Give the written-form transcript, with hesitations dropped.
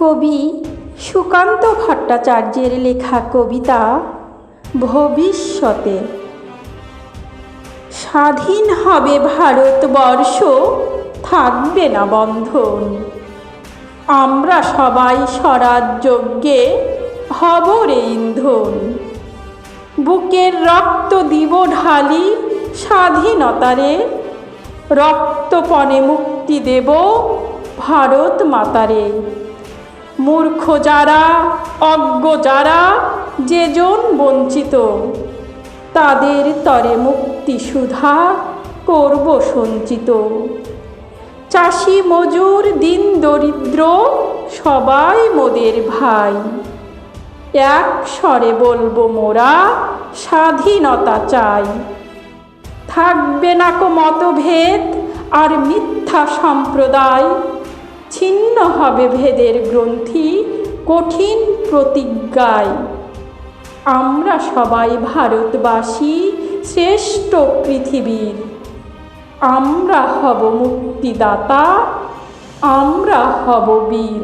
কবি সুকান্ত ভট্টাচার্যের লেখা কবিতা ভবিষ্যতে। স্বাধীন হবে ভারতবর্ষ, থাকবে না বন্ধন। আমরা সবাই স্বরাজ্যজ্ঞে হব রে ইন্ধন। বুকের রক্ত দিব ঢালি স্বাধীনতারে, রক্তপণে মুক্তি দেব ভারত মাতারে। মূর্খ যারা, অজ্ঞ যারা, যেজন বঞ্চিত, তাদের তরে মুক্তি সুধা করব সঞ্চিত। চাষি মজুর দিন দরিদ্র সবাই মোদের ভাই, এক স্বরে বলবো মোরা স্বাধীনতা চাই। থাকবে না কো মতভেদ আর মিথ্যা সম্প্রদায়, ছিন্ন হবে ভেদের গ্রন্থি কঠিন প্রতিজ্ঞায়। আমরা সবাই ভারতবাসী শ্রেষ্ঠ পৃথিবীর, আমরা হব মুক্তিদাতা, আমরা হব বীর।